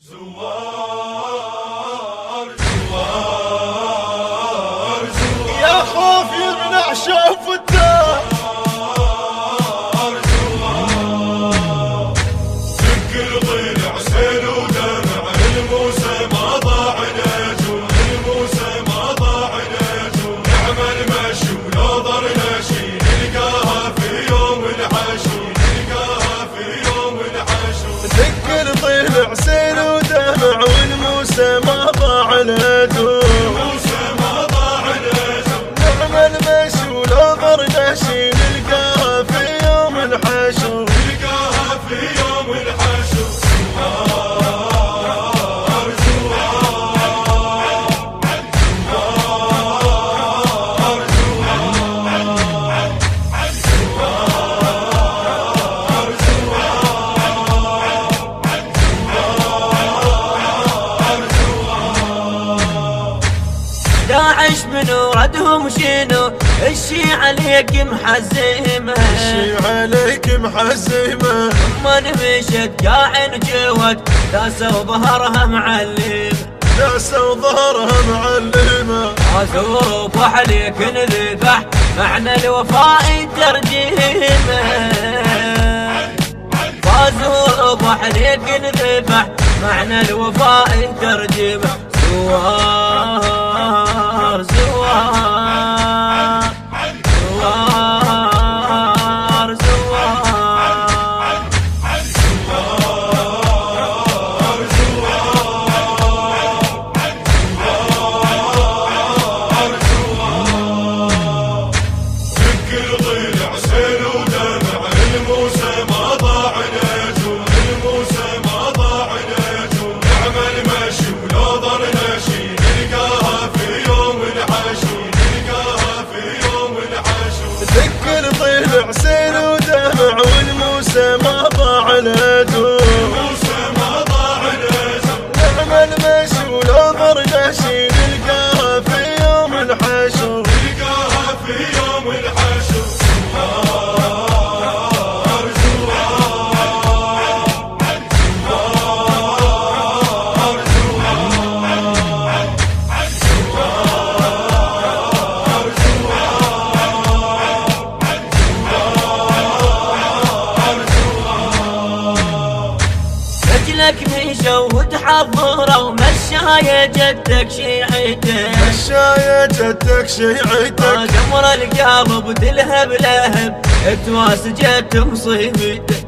زوار زوار زوار يا خوف يمنع شوف الدار. زوار سكر ضلع سيل ودمع الموسى ما ضاع نجوم، الموسى ما ضاع نجوم. نعمل مشي ولو ضرنا شي نلقاها في يوم الحشو، نلقاها في يوم الحشو. سكر ضلع سيل والموسى ما ضاع نجوم، الموسى ما ضاع نجوم. نعمل مشي ولو ضرنا شي نلقاها في يوم الحشو، نلقاها في يوم الحشو. زوار داعش منو ردهم شنو الشي عليك محزمه، الشي عليك محزمه. من مشت قاعن جوت داسوا ظهرها معلم، داسوا ظهرها معلمه. عزوب عليك نذبح معنى الوفاء ترجمه، عزوب عليك نذبح معنى الوفاء ترجمه. زوار زوار زوار زوار سكر ضلع سيل ودمع الموسى ما ضاع نجوم، الموسى ما ضاع نجوم. نعمل مشي ولو ضرنا شي نلقاها في يوم الحشو، نلقاها في يوم الحشو. سكر ضلع سيل ودمع والموسى ما ضاع نجوم، الموسى ما ضاع نجوم. نعمل مشي ولو ضرنا شي نلقاها في يوم الحشو، نلقاها في يوم الحشو. زوار زوار رجلك مشوا وتحضروا مشاية جدك شيعته، مشاية جدك شيعتك. قمر القلب تلهب لهب تواسجت مصيبتك،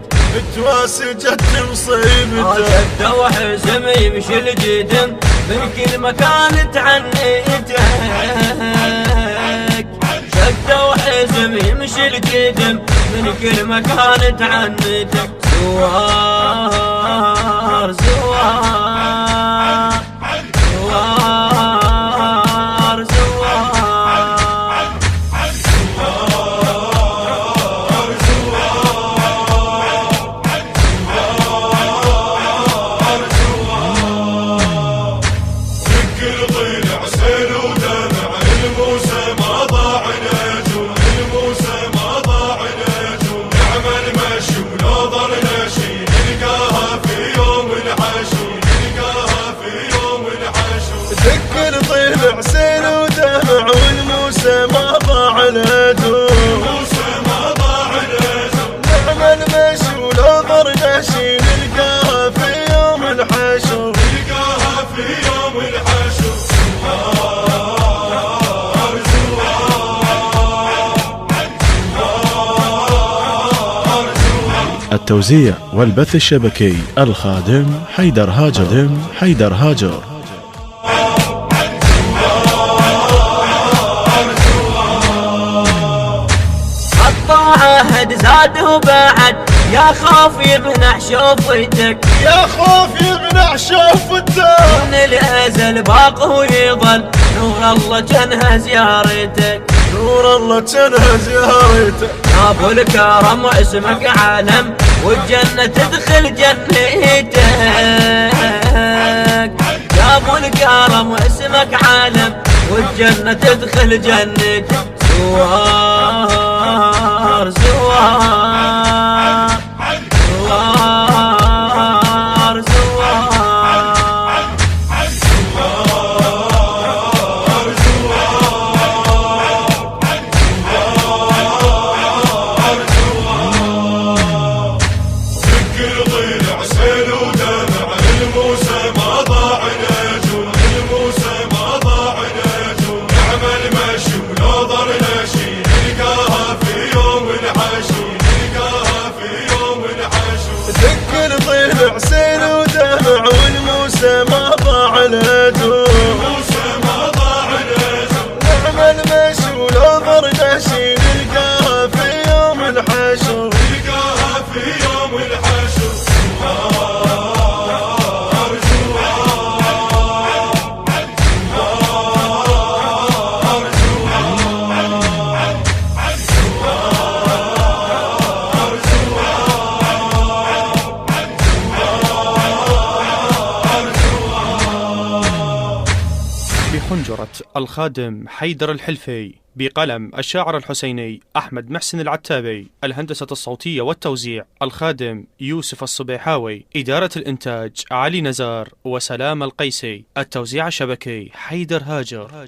تواسجت مصيبتك. جده وحزم يمشي الجدم من كل مكان تعنيتك، جده وحزم يمشي الجدم من كل مكان تعنيتك. زوار زوار زوار زوار سكر ضلع سيل ودمع الموسى ما ضاع نجوم، الموسى ما ضاع نجوم. نعمل مشي ولو ضرنا شي نلقاها في يوم الحشو، نلقاها في يوم الحشو. سكر ضلع سيل ودمع والموسى ما ضاع نجوم، الموسى ما ضاع نجوم. نعمل مشي ولو ضرنا شي نلقاها في يوم الحشو، نلقاها في يوم الحشو. زوار زوار التوزيع والبث الشبكي الخادم حيدر هاجر. الطاعة زاد وبعد يا خوف يمنع شوفتك، يا خوف يمنع شوفتك. من الازل باق ويظل نور الله جنها زيارتك، نور الله جنها زيارتك. يا ابو الكرم اسمك عالم والجنة تدخل جنتك، يا ابو الكرم اسمك عالم والجنة تدخل جنتك. زوار زوار زوار زوار حنجرة الخادم حيدر الحلفي، بقلم الشاعر الحسيني أحمد محسن العتابي، الهندسة الصوتية والتوزيع الخادم يوسف الصبيحاوي، إدارة الإنتاج علي نزار وسلام القيسي، التوزيع الشبكي حيدر هاجر.